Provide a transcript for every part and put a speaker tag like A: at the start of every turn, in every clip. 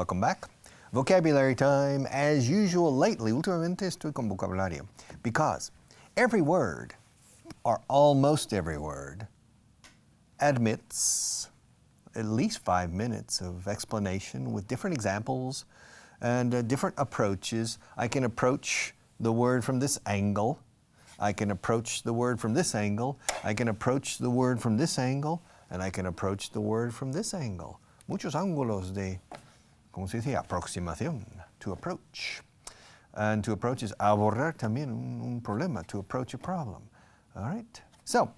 A: Welcome back. Vocabulary time. As usual, lately, últimamente estoy con vocabulario. Because every word, or almost every word, admits at least 5 minutes of explanation with different examples and different approaches. I can approach the word from this angle. I can approach the word from this angle. I can approach the word from this angle. And I can approach the word from this angle. Muchos ángulos de, ¿cómo se dice? Aproximación, to approach. And to approach is abordar también un problema, to approach a problem. All right? So,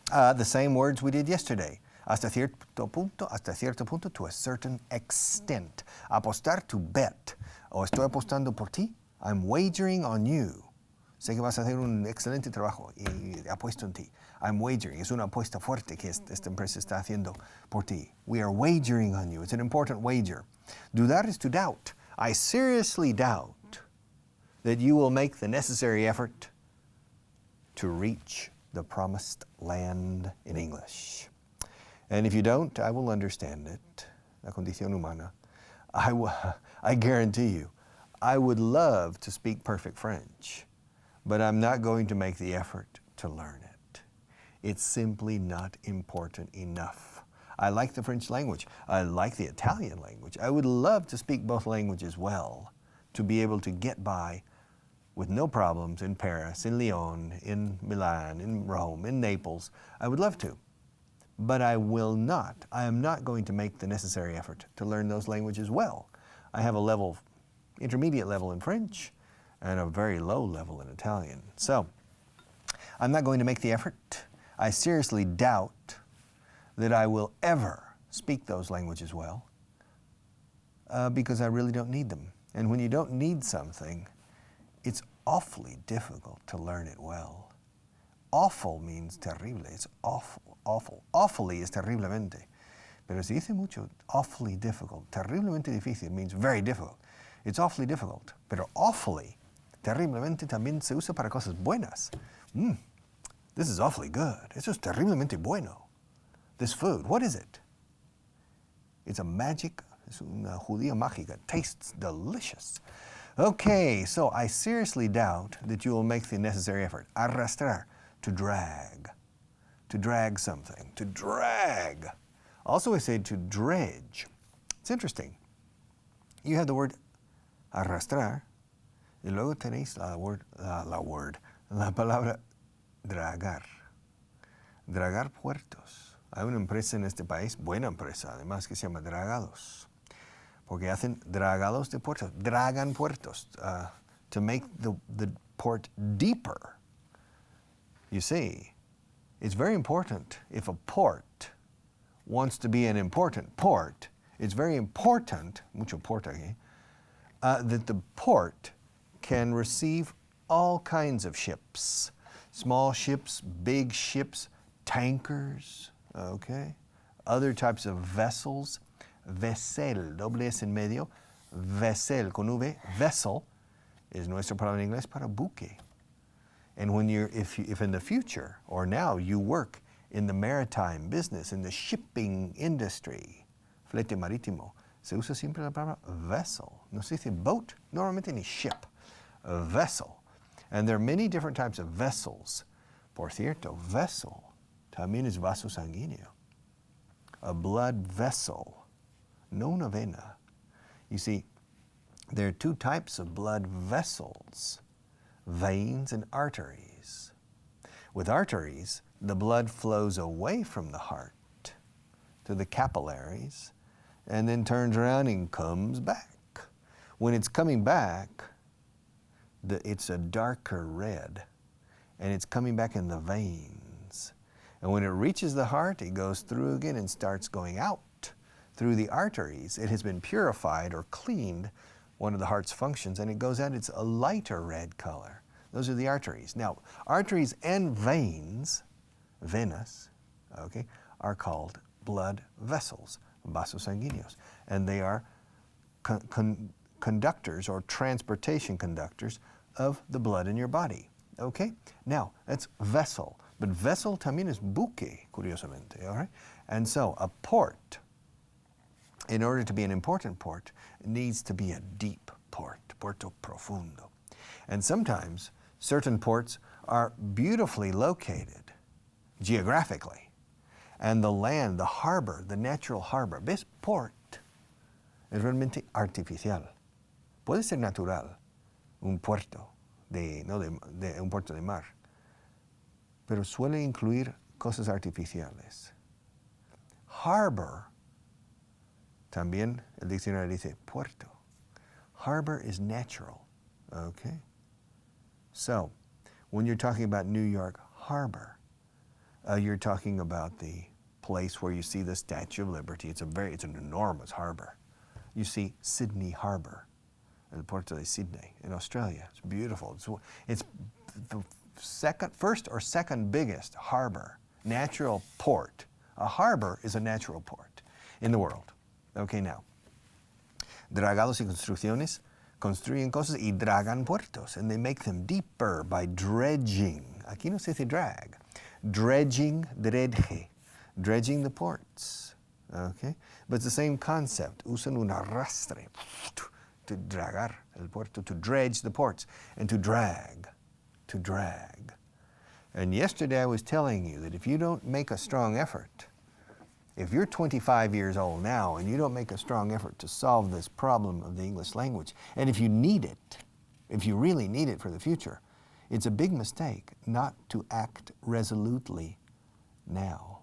A: the same words we did yesterday. Hasta cierto punto, to a certain extent. Apostar, to bet. O estoy apostando por ti. I'm wagering on you. Sé que vas a hacer un excelente trabajo y apuesto en ti. I'm wagering. Es una apuesta fuerte que esta empresa está haciendo por ti. We are wagering on you. It's an important wager. Dudar is to doubt. I seriously doubt that you will make the necessary effort to reach the promised land in English. And if you don't, I will understand it. La condición humana. I guarantee you, I would love to speak perfect French, but I'm not going to make the effort to learn it. It's simply not important enough. I like the French language. I like the Italian language. I would love to speak both languages well, to be able to get by with no problems in Paris, in Lyon, in Milan, in Rome, in Naples. I would love to. But I will not. I am not going to make the necessary effort to learn those languages well. I have a level, intermediate level in French, and a very low level in Italian. So, I'm not going to make the effort. I seriously doubt that I will ever speak those languages well because I really don't need them. And when you don't need something, it's awfully difficult to learn it well. Awful means terrible. It's awful, awful. Awfully is terriblemente. Pero se dice mucho awfully difficult. Terriblemente difícil means very difficult. It's awfully difficult. Pero awfully, terriblemente también se usa para cosas buenas. This is awfully good. Eso es terriblemente bueno. This food, what is it? It's a magic, es una judía mágica. It tastes delicious. Okay, so I seriously doubt that you will make the necessary effort. Arrastrar, to drag. To drag something. To drag. Also, I say to dredge. It's interesting. You have the word arrastrar, y luego tenéis la palabra dragar. Dragar puertos. Hay una empresa en este país, buena empresa, además, que se llama Dragados. Porque hacen dragados de puertos. Dragan puertos to make the port deeper. You see, it's very important if a port wants to be an important port. It's very important, mucho port aquí, that the port can receive all kinds of ships. Small ships, big ships, tankers, okay? Other types of vessels. Vessel, doble S en medio. Vessel, con V. Vessel is nuestra palabra en inglés para buque. And when if in the future, or now, you work in the maritime business, in the shipping industry, flete marítimo, se usa siempre la palabra vessel. No se dice boat, normalmente ni ship. A vessel. And there are many different types of vessels. Por cierto, vessel también es vaso sanguíneo. A blood vessel, no una vena. You see, there are two types of blood vessels, veins and arteries. With arteries, the blood flows away from the heart to the capillaries and then turns around and comes back. When it's coming back, it's a darker red, and it's coming back in the veins. And when it reaches the heart, it goes through again and starts going out through the arteries. It has been purified or cleaned, one of the heart's functions, and it goes out. It's a lighter red color. Those are the arteries. Now, arteries and veins, venas, okay, are called blood vessels, vasos sanguíneos, and they are conductors or transportation conductors of the blood in your body. Okay? Now, that's vessel. But vessel también es buque, curiosamente, all right? And so, a port in order to be an important port, it needs to be a deep port, Puerto Profundo. And sometimes certain ports are beautifully located geographically. And the land, the harbor, the natural harbor, this port es realmente artificial. Puede ser natural, un puerto un puerto de mar, pero suele incluir cosas artificiales. Harbor, también el diccionario dice puerto. Harbor is natural, okay? So, when you're talking about New York Harbor, you're talking about the place where you see the Statue of Liberty. It's an enormous harbor. You see Sydney Harbor, el puerto de Sydney in Australia. It's beautiful. It's the first or second biggest harbor, natural port. A harbor is a natural port in the world. Okay, now, dragados y construcciones construyen cosas y dragan puertos, and they make them deeper by dredging. Aquí no se dice drag. Dredging, dredging the ports. Okay? But it's the same concept. Usan un arrastre to dragar el puerto, to dredge the ports, and to drag. And yesterday I was telling you that if you don't make a strong effort, if you're 25 years old now and you don't make a strong effort to solve this problem of the English language, and if you need it, if you really need it for the future, it's a big mistake not to act resolutely now.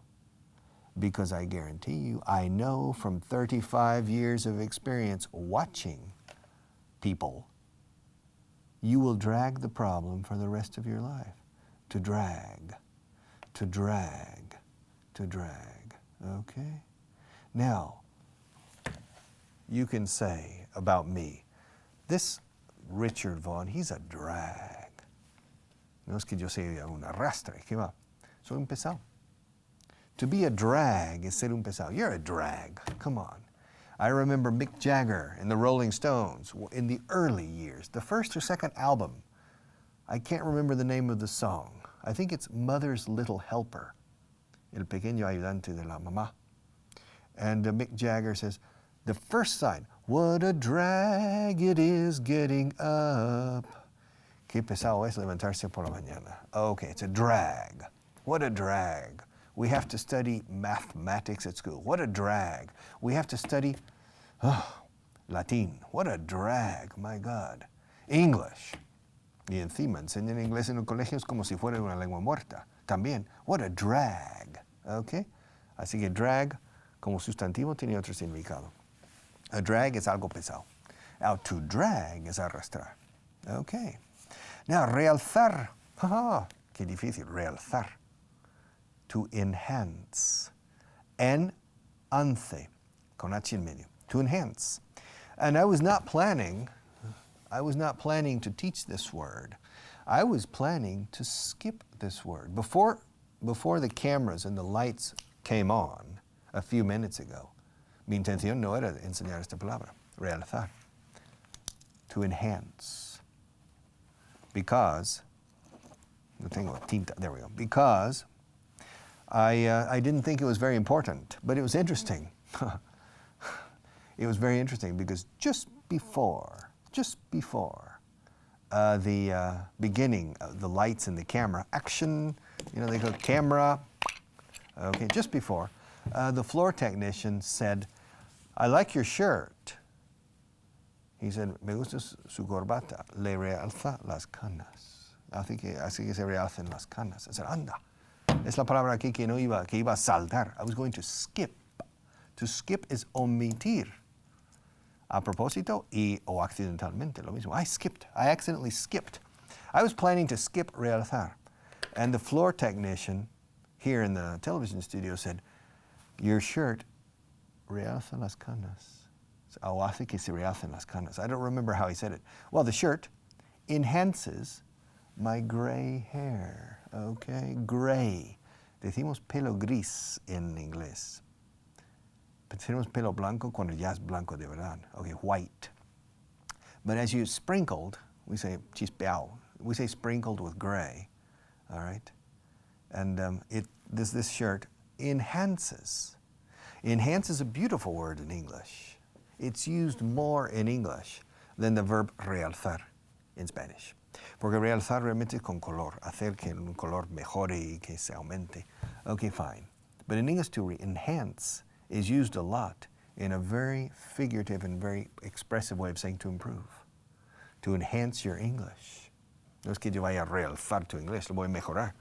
A: Because I guarantee you, I know from 35 years of experience watching people, you will drag the problem for the rest of your life. To drag. Okay? Now, you can say about me, this Richard Vaughan, he's a drag. No es que yo sea un arrastre, ¿qué va? Soy un pesado. To be a drag is ser un pesado. You're a drag, come on. I remember Mick Jagger and the Rolling Stones in the early years, the first or second album. I can't remember the name of the song. I think it's Mother's Little Helper, El Pequeño Ayudante de la Mamá. And Mick Jagger says, the first sign, what a drag it is getting up. Qué pesado es levantarse por la mañana. Okay, it's a drag. What a drag. We have to study mathematics at school. What a drag. We have to study Latin. What a drag, my God. English. Y encima enseñan inglés en los colegios como si fuera una lengua muerta. También, what a drag. Okay? Así que drag, como sustantivo, tiene otro significado. A drag es algo pesado. Now, to drag es arrastrar. Okay. Now, realzar. Qué difícil, realzar. To enhance. Enhance, con H en medio. To enhance. And I was not planning to teach this word. I was planning to skip this word. Before the cameras and the lights came on a few minutes ago, mi intención no era enseñar esta palabra, realzar. To enhance. Because, no tengo tinta, there we go. Because I didn't think it was very important, but it was interesting. It was very interesting because just before the beginning of the lights and the camera, action, they go camera, okay, just before, the floor technician said, I like your shirt. He said, me gusta su corbata, le realza las canas. Así que se realzan las canas. I said, anda. Es la palabra aquí que iba a saltar. I was going to skip. To skip is omitir. A propósito o accidentalmente, lo mismo. I accidentally skipped. I was planning to skip realzar. And the floor technician here in the television studio said, your shirt realza las canas. O hace que se realcen las canas. I don't remember how he said it. Well, the shirt enhances my gray hair. Okay, gray. Decimos pelo gris en inglés. Decimos pelo blanco cuando ya es blanco de verdad. Okay, white. But as you sprinkled, we say chispeado. We say sprinkled with gray. All right? And this shirt enhances. Enhance is a beautiful word in English. It's used more in English than the verb realzar in Spanish. Porque realzar realmente es con color, hacer que un color mejore y que se aumente. Okay, fine. But in English, to enhance is used a lot in a very figurative and very expressive way of saying to improve, to enhance your English. No es que yo vaya a realzar tu inglés, lo voy a mejorar.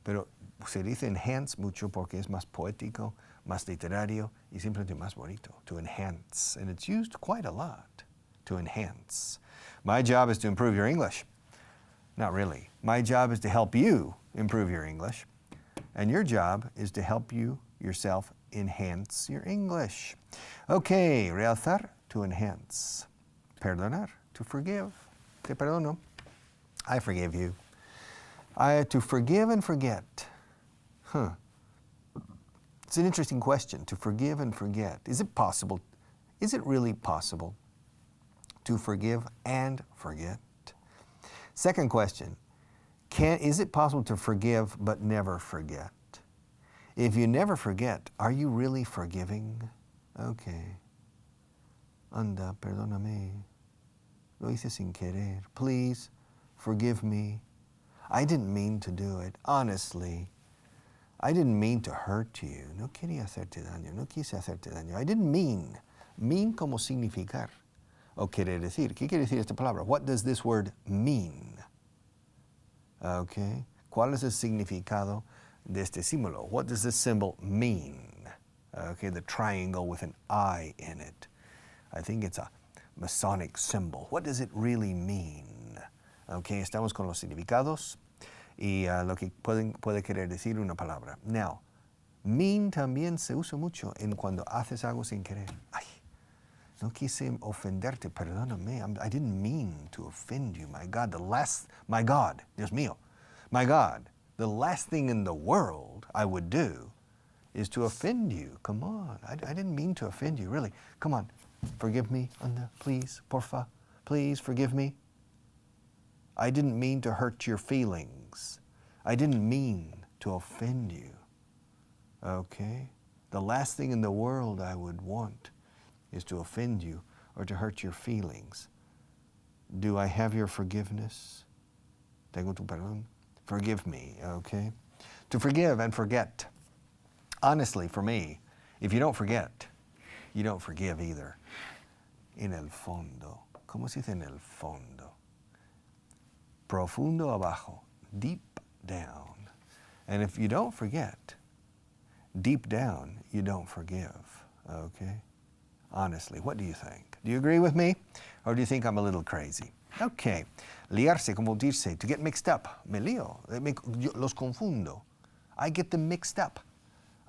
A: Pero se dice enhance mucho porque es más poético, más literario y simplemente más bonito. To enhance. And it's used quite a lot. To enhance. My job is to improve your English. Not really. My job is to help you improve your English. And your job is to help you yourself enhance your English. Okay, realzar, to enhance. Perdonar, to forgive. Te perdono. I forgive you. To forgive and forget. It's an interesting question, to forgive and forget. Is it possible? Is it really possible to forgive and forget? Second question, is it possible to forgive but never forget? If you never forget, are you really forgiving? Okay. Anda, perdóname. Lo hice sin querer. Please, forgive me. I didn't mean to do it. Honestly, I didn't mean to hurt you. No quería hacerte daño. No quise hacerte daño. I didn't mean. Mean como significar. O querer decir. ¿Qué quiere decir esta palabra? What does this word mean? Okay. ¿Cuál es el significado de este símbolo? What does this symbol mean? Okay, the triangle with an I in it. I think it's a Masonic symbol. What does it really mean? Okay, estamos con los significados y lo que puede querer decir una palabra. Now, mean también se usa mucho en cuando haces algo sin querer. Ay, no quise ofenderte, perdóname. I didn't mean to offend you. My God, Dios mío, my God, the last thing in the world I would do is to offend you. Come on, I didn't mean to offend you, really. Come on, forgive me, anda, please, porfa, please forgive me. I didn't mean to hurt your feelings. I didn't mean to offend you. Okay? The last thing in the world I would want is to offend you or to hurt your feelings. Do I have your forgiveness? Tengo tu perdón? Forgive me, okay? To forgive and forget. Honestly, for me, if you don't forget, you don't forgive either. En el fondo. ¿Cómo se dice en el fondo? Profundo abajo, deep down. And if you don't forget, deep down, you don't forgive, okay? Honestly, what do you think? Do you agree with me? Or do you think I'm a little crazy? Okay. Liarse, confundirse, to get mixed up. Me lío. Yo los confundo. I get them mixed up.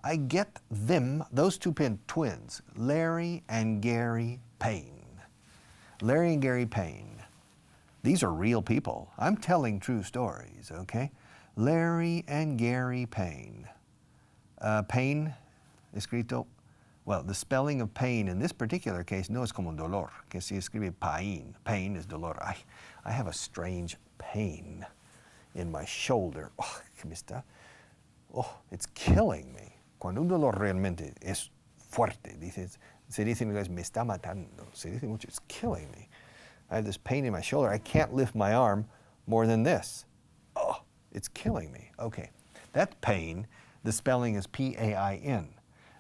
A: I get them, those two twins, Larry and Gary Payne. Larry and Gary Payne. These are real people. I'm telling true stories, okay? Larry and Gary Payne. Payne, escrito, well, the spelling of pain in this particular case no es como dolor, que se escribe pain. Pain is dolor. I have a strange pain in my shoulder. Oh, que me está, oh, it's killing me. Cuando un dolor realmente es fuerte, se dice en inglés, me está matando. Se dice mucho, it's killing me. I have this pain in my shoulder. I can't lift my arm more than this. Oh, it's killing me. Okay, that pain, the spelling is P-A-I-N.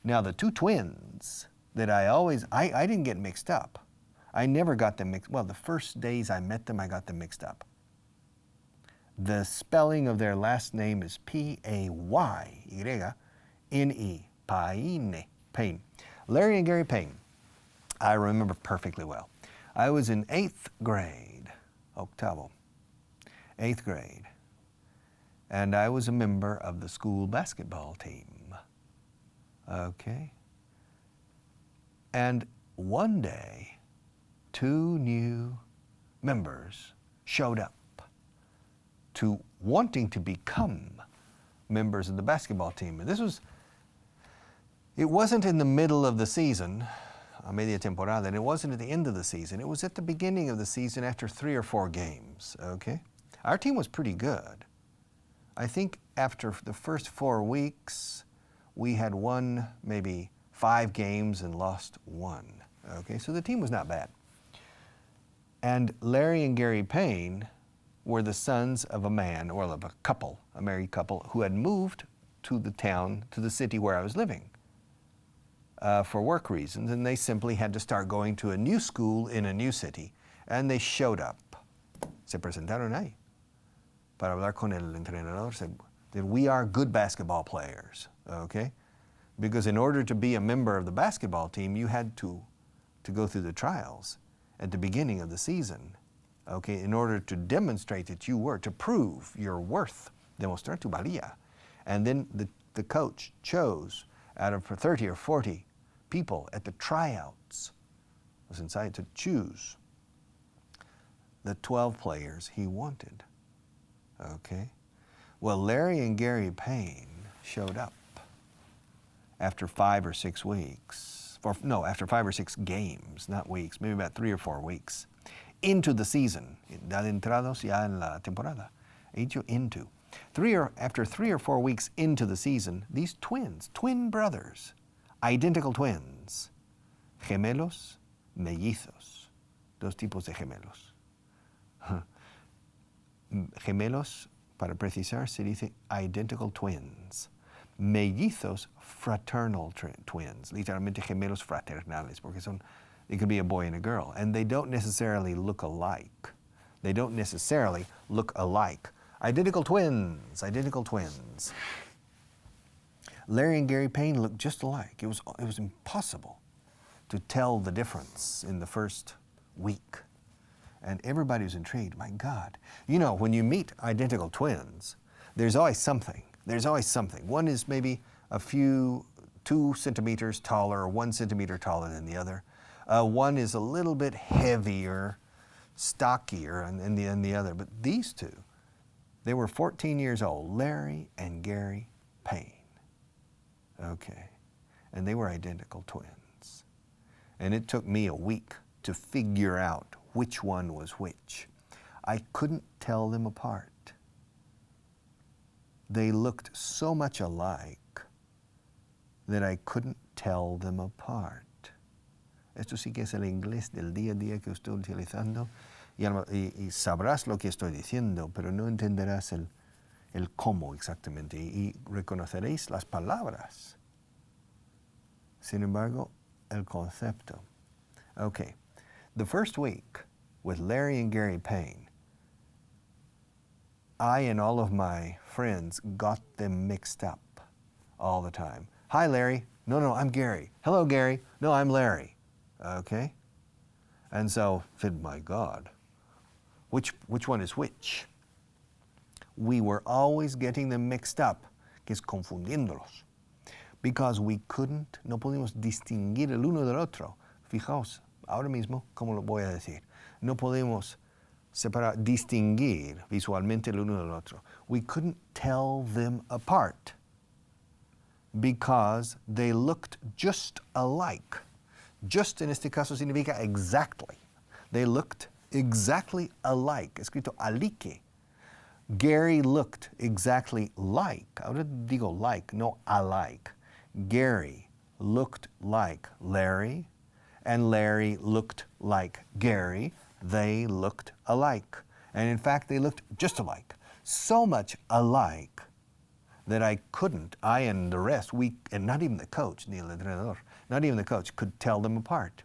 A: Now the two twins that I didn't get mixed up. I never got them mixed. Well, the first days I met them, I got them mixed up. The spelling of their last name is P-A-Y-N-E, Payne, Payne. Larry and Gary Payne, I remember perfectly well. I was in 8th grade, octavo, 8th grade, and I was a member of the school basketball team. Okay? And one day, 2 new members showed up to wanting to become members of the basketball team. And it wasn't in the middle of the season, a media temporada, and it wasn't at the end of the season. It was at the beginning of the season after 3 or 4 games, okay? Our team was pretty good. I think after the first 4 weeks, we had won maybe 5 games and lost 1. Okay, so the team was not bad. And Larry and Gary Payne were the sons of a man, or of a couple, a married couple, who had moved to the town, to the city where I was living for work reasons, and they simply had to start going to a new school in a new city. And they showed up. Se presentaron ahí para hablar con el entrenador. That we are good basketball players, okay? Because in order to be a member of the basketball team, you had to go through the trials at the beginning of the season, okay? In order to demonstrate that you were, to prove your worth, demostrar tu valía. And then the coach chose out of 30 or 40 people at the tryouts, was inside to choose the 12 players he wanted, okay? Well, Larry and Gary Payne showed up after 5 or 6 weeks, after 5 or 6 games, not weeks, maybe about 3 or 4 weeks, into the season, adentrados ya en la temporada, into. After 3 or 4 weeks into the season, these twin brothers, identical twins, gemelos, mellizos, dos tipos de gemelos. Gemelos, para precisar, se dice identical twins. Mellizos, fraternal twins, literalmente gemelos fraternales, porque it could be a boy and a girl, and they don't necessarily look alike. Identical twins. Larry and Gary Payne looked just alike. It was impossible to tell the difference in the first week. And everybody was intrigued. My God. You know, when you meet identical twins, there's always something. One is maybe 2 centimeters taller or 1 centimeter taller than the other. One is a little bit heavier, stockier than the other. But these two, they were 14 years old, Larry and Gary Payne. Okay. And they were identical twins. And it took me a week to figure out which one was which. I couldn't tell them apart. They looked so much alike that I couldn't tell them apart. Esto sí que es el inglés del día a día que estoy utilizando y sabrás lo que estoy diciendo, pero no entenderás el cómo exactamente y reconoceréis las palabras. Sin embargo, el concepto. Okay. The first week with Larry and Gary Payne, I and all of my friends got them mixed up all the time. Hi, Larry. No, I'm Gary. Hello, Gary. No, I'm Larry. Okay? And so I said, my God, which one is which? We were always getting them mixed up, que es confundiéndolos, because no podíamos distinguir el uno del otro. Fijaos, ahora mismo, ¿cómo lo voy a decir? No podemos distinguir visualmente el uno del otro. We couldn't tell them apart because they looked just alike. Just en este caso significa exactly. They looked exactly alike. Escrito alike. Gary looked exactly like. Ahora digo like, no alike. Gary looked like Larry, and Larry looked like Gary. They looked alike. And in fact, they looked just alike. So much alike that I and the rest, and not even the coach, ni el entrenador, not even the coach could tell them apart.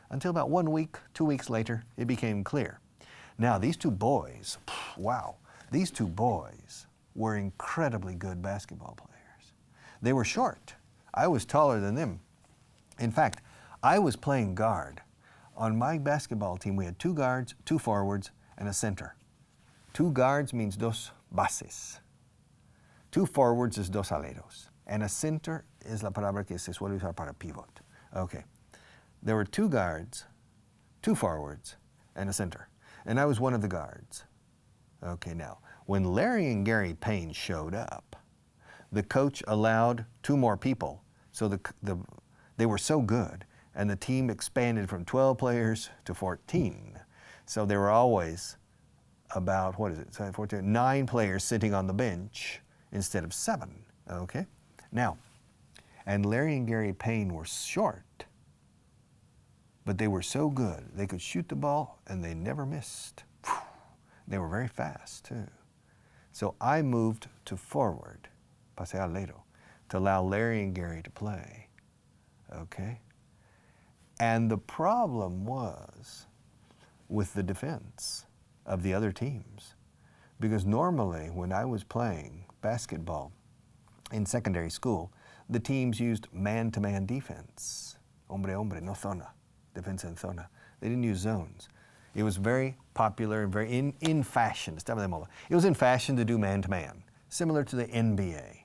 A: Until about 1 week, 2 weeks later, it became clear. Now, these two boys, wow, these two boys were incredibly good basketball players. They were short. I was taller than them. In fact, I was playing guard. On my basketball team, we had 2 guards, 2 forwards, and a center. 2 guards means dos bases. 2 forwards is dos aleros. And a center es la palabra que se suele usar para pivot. Okay. There were 2 guards, 2 forwards, and a center. And I was one of the guards. Okay, now, when Larry and Gary Payne showed up, the coach allowed 2 more people. So they were so good, and the team expanded from 12 players to 14. So there were always about, 9 players sitting on the bench instead of 7, okay? Now, And Larry and Gary Payne were short, but they were so good. They could shoot the ball and they never missed. They were very fast too. So I moved to forward, pasé al lado, to allow Larry and Gary to play, okay? And the problem was with the defense of the other teams. Because normally when I was playing basketball in secondary school, the teams used man-to-man defense. Hombre, hombre, no zona. Defensa en zona. They didn't use zones. It was very popular and very in fashion. Estaba de moda. It was in fashion to do man-to-man, similar to the NBA.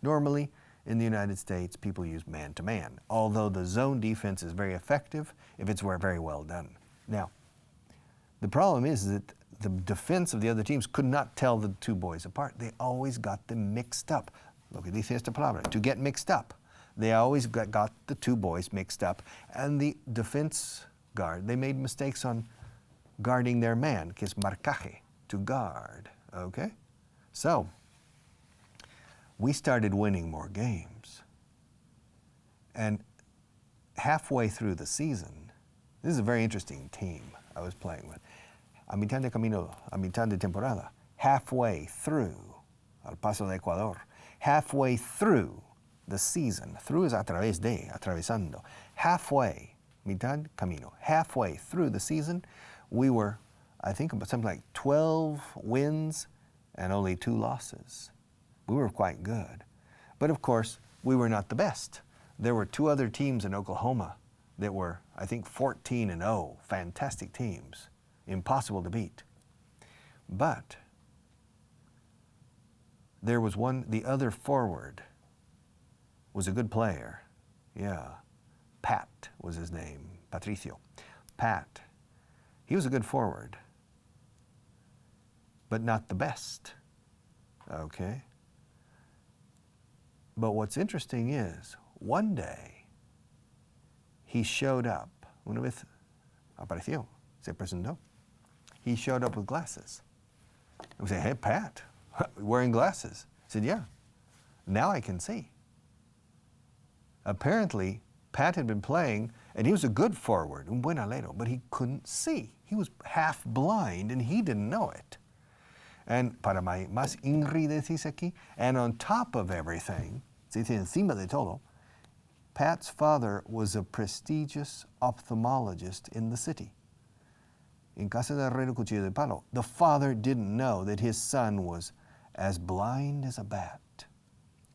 A: Normally, in the United States, people use man-to-man, although the zone defense is very effective if it's very well done. Now, the problem is that the defense of the other teams could not tell the two boys apart. They always got them mixed up. Lo que dice esta palabra, to get mixed up. They always got the two boys mixed up. And the defense guard, they made mistakes on guarding their man, que es marcaje, to guard, okay? So, we started winning more games. And halfway through the season, this is a very interesting team I was playing with. A mitad de camino, a mitad de temporada, halfway through, al paso de Ecuador, halfway through the season, through is a través de, atravesando, halfway, mitad camino, halfway through the season, we were, I think, something like 12 wins and only 2 losses. We were quite good. But of course, we were not the best. There were 2 other teams in Oklahoma that were, I think, 14-0, fantastic teams, impossible to beat. But there was one, the other forward was a good player. Yeah, Pat was his name, Patricio. Pat, he was a good forward, but not the best, okay? But what's interesting is, one day, he showed up. Una vez apareció, se presentó. He showed up with glasses. We said, hey, Pat, wearing glasses. He said, yeah, now I can see. Apparently, Pat had been playing, and he was a good forward, un buen alero, but he couldn't see. He was half blind, and he didn't know it. And para más ingridez dice aquí, and on top of everything, se dice encima de todo, Pat's father was a prestigious ophthalmologist in the city. In casa de herrero cuchillo de palo. The father didn't know that his son was as blind as a bat.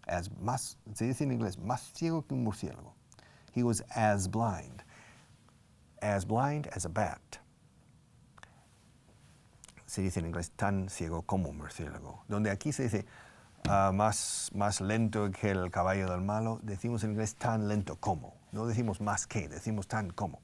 A: Se dice en inglés, más ciego que un murciélago. He was as blind as a bat. Se dice en inglés, tan ciego como un murciélago. Donde aquí se dice, más lento que el caballo del malo, decimos en inglés tan lento como. No decimos más que, decimos tan como.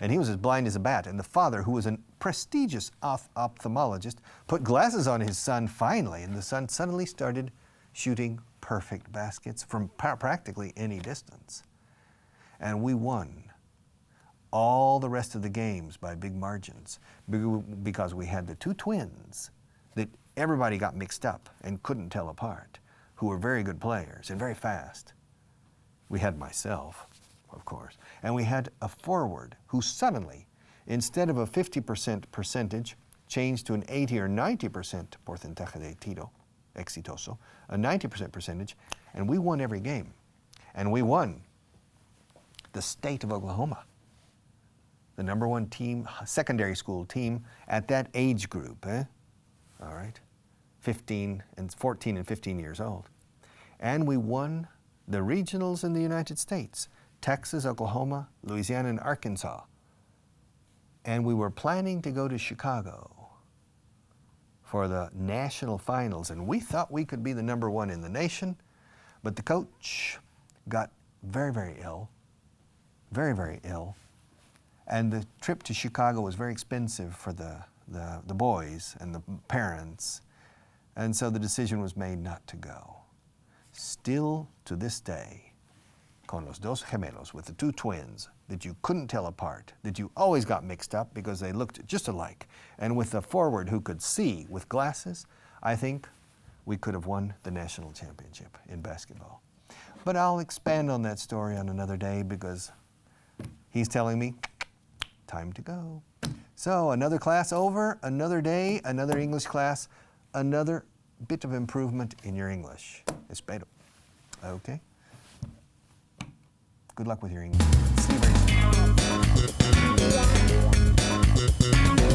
A: And he was as blind as a bat. And the father, who was a prestigious ophthalmologist, put glasses on his son finally, and the son suddenly started shooting perfect baskets from practically any distance. And we won all the rest of the games by big margins because we had the 2 twins that everybody got mixed up and couldn't tell apart, who were very good players and very fast. We had myself, of course, and we had a forward who suddenly, instead of a 50% percentage, changed to an 80 or 90% porcentaje de tiro exitoso, a 90% percentage, and we won every game. And we won the state of Oklahoma, the #1 team, secondary school team at that age group, all right, 14 and 15 years old. And we won the regionals in the United States, Texas, Oklahoma, Louisiana, and Arkansas. And we were planning to go to Chicago for the national finals, and we thought we could be the #1 in the nation, but the coach got very, very ill, very, very ill, and the trip to Chicago was very expensive for the boys and the parents, and so the decision was made not to go. Still to this day, con los dos gemelos, with the 2 twins that you couldn't tell apart, that you always got mixed up because they looked just alike, and with the forward who could see with glasses, I think we could have won the national championship in basketball. But I'll expand on that story on another day because he's telling me time to go. So another class over, another day, another English class, another bit of improvement in your English. Espero. Okay? Good luck with your English. See you very soon.